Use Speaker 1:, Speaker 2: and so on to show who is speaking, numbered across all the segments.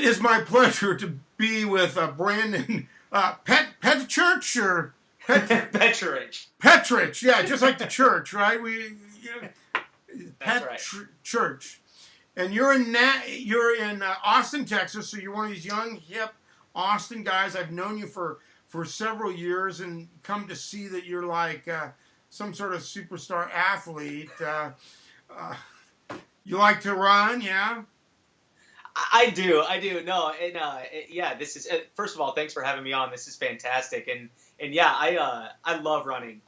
Speaker 1: is my pleasure to be with Brandon Pecharich or
Speaker 2: Pecharich.
Speaker 1: Pecharich. Yeah, just like the church, right?
Speaker 2: That's right.
Speaker 1: Church. And you're in Austin, Texas. So you're one of these young, hip Austin guys. I've known you for several years, and come to see that you're like some sort of superstar athlete. You like to run, yeah?
Speaker 2: I do. No, and yeah, this is first of all, thanks for having me on. This is fantastic, and yeah, I love running.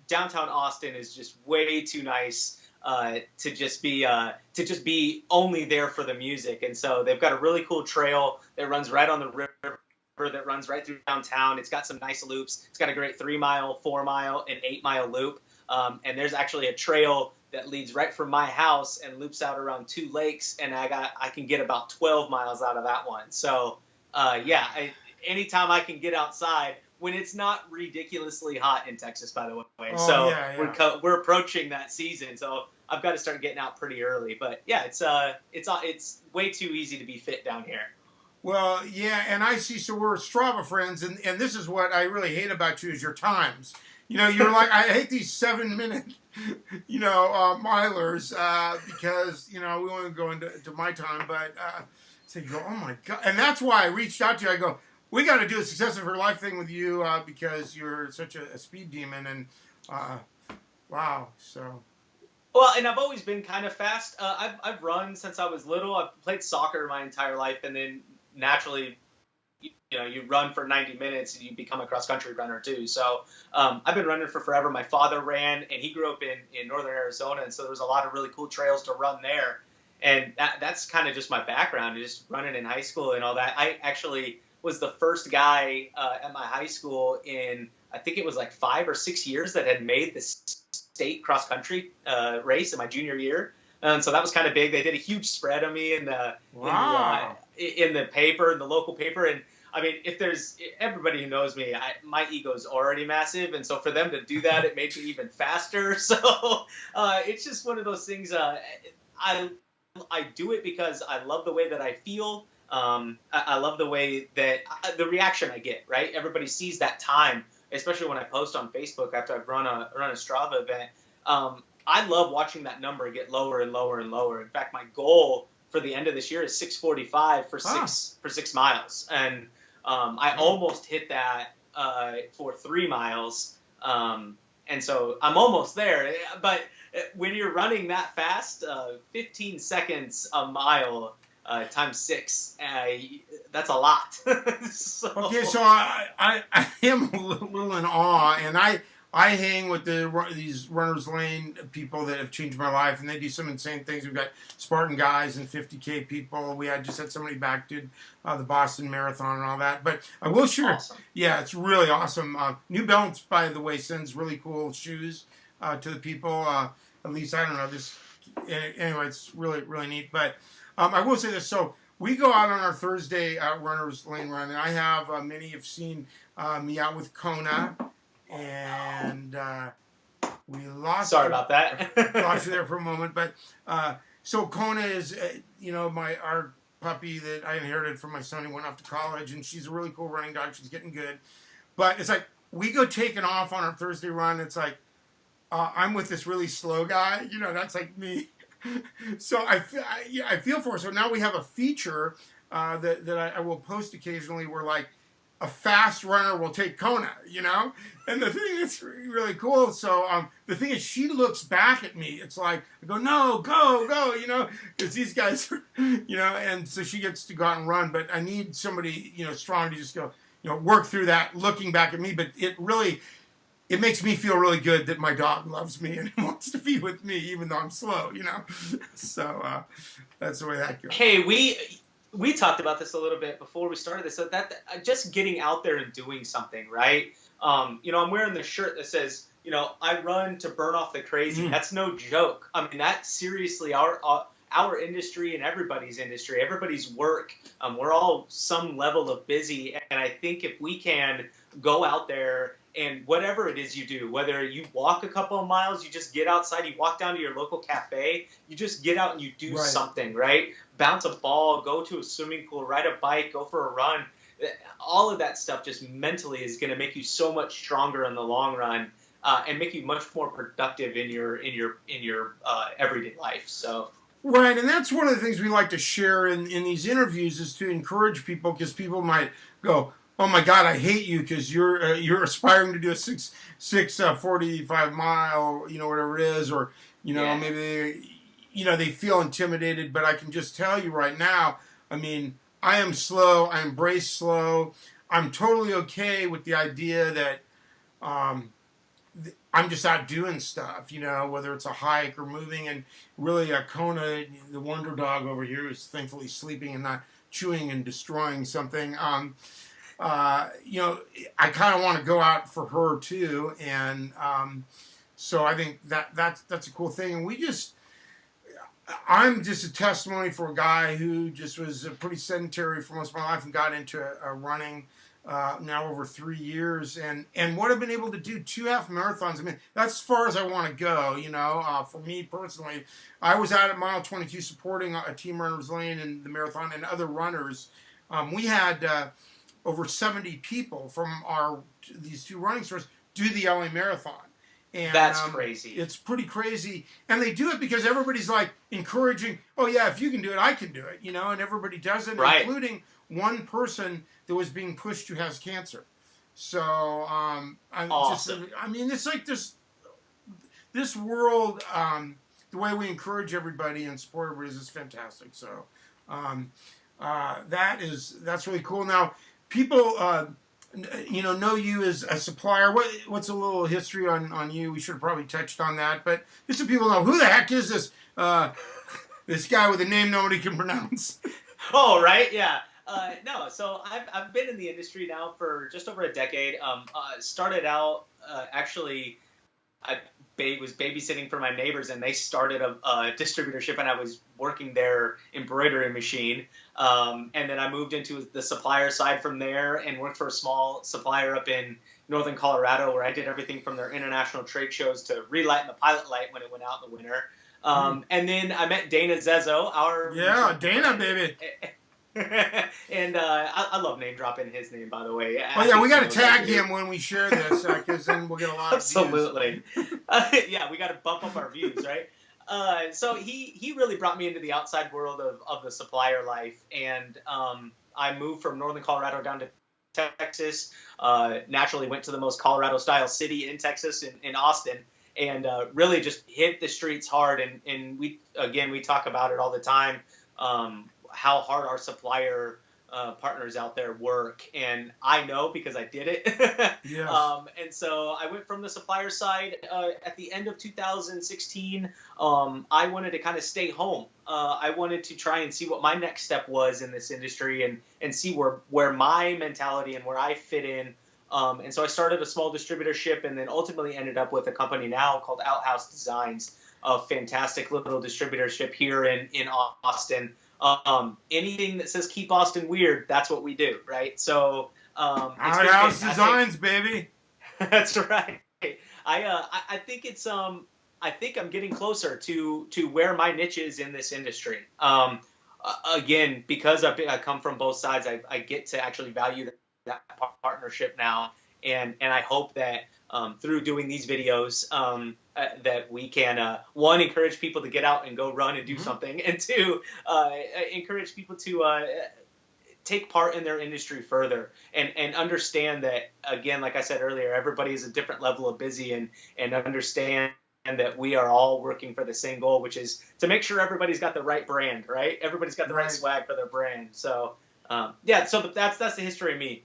Speaker 2: Downtown Austin is just way too nice to just be only there for the music, and so they've got a really cool trail that runs right on the river, that runs right through downtown. It's got some nice loops. It's got a great 3-mile, 4-mile, and 8-mile loop, and there's actually a trail that leads right from my house and loops out around 2 lakes, and I can get about 12 miles out of that one. So anytime I can get outside when it's not ridiculously hot in Texas, by the way.
Speaker 1: Oh,
Speaker 2: so
Speaker 1: yeah.
Speaker 2: we're approaching that season, so I've got to start getting out pretty early. But yeah, it's way too easy to be fit down here.
Speaker 1: Well, yeah, and I see. So we're Strava friends, and this is what I really hate about you is your times. You're like, I hate these 7-minute, milers because, we want to go into my time. But so you go, oh, my God. And that's why I reached out to you. I go, we got to do a SuccessFit4Life thing with you because you're such a speed demon. And wow. So.
Speaker 2: Well, and I've always been kind of fast. I've run since I was little. I've played soccer my entire life. And then naturally, you run for 90 minutes and you become a cross-country runner too. So I've been running for forever. My father ran, and he grew up in northern Arizona, and so there was a lot of really cool trails to run there. And that's kind of just my background, just running in high school and all that. I actually was the first guy at my high school in, I think it was like 5 or 6 years, that had made the state cross-country race in my junior year. And so that was kind of big. They did a huge spread of me in the paper, in the local paper. And I mean, everybody who knows me, my ego is already massive, and so for them to do that, it made me even faster. So it's just one of those things. I do it because I love the way that I feel. I love the way that the reaction I get. Right, everybody sees that time, especially when I post on Facebook after I've run a Strava event. I love watching that number get lower and lower and lower. In fact, my goal for the end of this year is 6:45 for 6 miles, and I almost hit that for 3 miles, and so I'm almost there. But when you're running that fast, 15 seconds a mile times 6, that's a lot.
Speaker 1: Okay, so I am a little in awe, and I hang with these runners lane people that have changed my life, and they do some insane things. We've got Spartan guys and 50K people. We just had somebody back did the Boston Marathon and all that. But I will share.
Speaker 2: Awesome.
Speaker 1: Yeah, it's really awesome. New Balance, by the way, sends really cool shoes to the people. At least I don't know this. Anyway, it's really really neat. But I will say this. So we go out on our Thursday runners lane run, and I have many have seen me out with Kona. And we lost.
Speaker 2: Sorry about that.
Speaker 1: Lost you there for a moment, but so Kona is, our puppy that I inherited from my son who went off to college, and she's a really cool running dog. She's getting good, but it's like we go taking off on our Thursday run. It's like I'm with this really slow guy. That's like me. So I feel for her. So now we have a feature that I will post occasionally where like a fast runner will take Kona, and the thing that's really cool. So the thing is, she looks back at me. It's like I go, no, go, because these guys, and so she gets to go out and run. But I need somebody, strong to just go, work through that, looking back at me. But it makes me feel really good that my dog loves me and wants to be with me, even though I'm slow, So that's the way that goes.
Speaker 2: Hey, we talked about this a little bit before we started this. So that just getting out there and doing something, right? I'm wearing the shirt that says, I run to burn off the crazy. That's no joke. I mean, that's seriously our industry and everybody's industry, everybody's work. We're all some level of busy, and I think if we can go out there And whatever it is you do, whether you walk a couple of miles, you just get outside, you walk down to your local cafe, you just get out and you do
Speaker 1: Right.
Speaker 2: something, right? Bounce a ball, go to a swimming pool, ride a bike, go for a run. All of that stuff just mentally is going to make you so much stronger in the long run, and make you much more productive in your everyday life. So.
Speaker 1: Right, and that's one of the things we like to share in these interviews is to encourage people, because people might go, "Oh my God, I hate you because you're aspiring to do a 45 mile, whatever it is," or maybe they feel intimidated. But I can just tell you right now, I mean, I am slow. I embrace slow. I'm totally okay with the idea that I'm just out doing stuff, whether it's a hike or moving. And really, Kona, the wonder dog over here, is thankfully sleeping and not chewing and destroying something. I kind of want to go out for her too, and so I think that's a cool thing. And I'm just a testimony for a guy who just was pretty sedentary for most of my life and got into running. Now over 3 years, and what I've been able to do, 2 half marathons. I mean, that's as far as I want to go. For me personally, I was out at mile 22 supporting a Team Runners Lane and the marathon and other runners. We had over 70 people from these 2 running stores do the LA Marathon. And
Speaker 2: that's crazy.
Speaker 1: It's pretty crazy, and they do it because everybody's like encouraging. Oh yeah, if you can do it, I can do it. And everybody does it,
Speaker 2: right.
Speaker 1: Including one person that was being pushed who has cancer. So
Speaker 2: awesome.
Speaker 1: It's like this world. The way we encourage everybody and support everybody is fantastic. So that's really cool. Now people know you as a supplier. What's a little history on you? We should have probably touched on that, but just so people know, who the heck is this this guy with a name nobody can pronounce?
Speaker 2: Oh, right, yeah. No, so I've been in the industry now for just over a decade. Started out actually, I was babysitting for my neighbors, and they started a distributorship, and I was working their embroidery machine. And then I moved into the supplier side from there and worked for a small supplier up in northern Colorado, where I did everything from their international trade shows to relighting the pilot light when it went out in the winter. And then I met Dana Zezzo,
Speaker 1: Dana, baby.
Speaker 2: And I love name dropping his name, by the way.
Speaker 1: Oh yeah, we got to tag him when we share this, because then we'll get a lot of
Speaker 2: absolutely. Yeah, we got to bump up our views, right? So he really brought me into the outside world of the supplier life, and I moved from northern Colorado down to Texas. Naturally went to the most Colorado-style city in Texas, in Austin, and really just hit the streets hard. And we talk about it all the time. How hard our supplier partners out there work, and I know because I did it.
Speaker 1: Yes.
Speaker 2: And so I went from the supplier side at the end of 2016. I wanted to kind of stay home. I wanted to try and see what my next step was in this industry, and see where my mentality and where I fit in. And so I started a small distributorship, and then ultimately ended up with a company now called Outhouse Designs, a fantastic little distributorship here in Austin. Anything that says keep Austin weird, that's what we do, right? So
Speaker 1: Outhouse Designs, baby.
Speaker 2: That's right. I think it's I think I'm getting closer to where my niche is in this industry. Again, because I come from both sides, I get to actually value that partnership now, and I hope that through doing these videos that we can one, encourage people to get out and go run and do something, and two, encourage people to take part in their industry further, and understand that, again, like I said earlier, everybody is a different level of busy, and understand that we are all working for the same goal, which is to make sure everybody's got the right brand, right? Everybody's got the right swag for their brand. So so that's the history of me.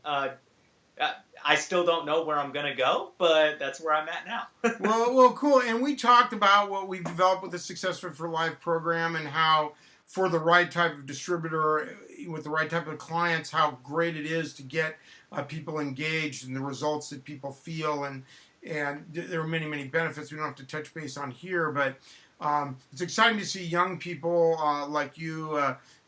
Speaker 2: I still don't know where I'm going to go, but that's where I'm at now.
Speaker 1: well, cool. And we talked about what we've developed with the SuccessFit4Life program, and how for the right type of distributor with the right type of clients, how great it is to get people engaged and the results that people feel. And there are many, many benefits we don't have to touch base on here, but It's exciting to see young people like you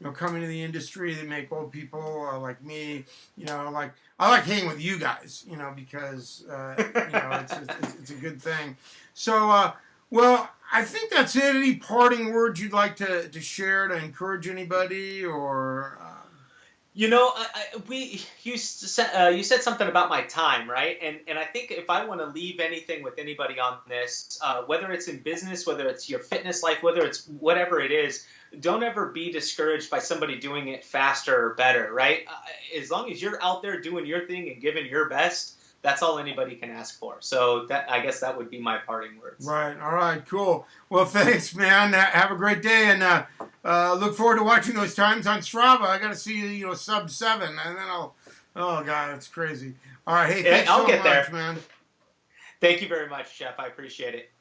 Speaker 1: know, come into the industry. They make old people like me, you know, like I like hanging with you guys, you know, because you know it's a good thing. So, well, I think that's it. Any parting words you'd like to share to encourage anybody, or?
Speaker 2: You know, you said something about my time, right? And I think if I want to leave anything with anybody on this, whether it's in business, whether it's your fitness life, whether it's whatever it is, don't ever be discouraged by somebody doing it faster or better, right? As long as you're out there doing your thing and giving your best, that's all anybody can ask for. So that, I guess that would be my parting words.
Speaker 1: Right. All right. Cool. Well, thanks, man. Have a great day, and look forward to watching those times on Strava. I got to see you know sub 7, and then I'll. Oh God, it's crazy. All right. Hey, thanks
Speaker 2: I'll
Speaker 1: so
Speaker 2: get
Speaker 1: much,
Speaker 2: there.
Speaker 1: man.
Speaker 2: Thank you very much, Chef. I appreciate it.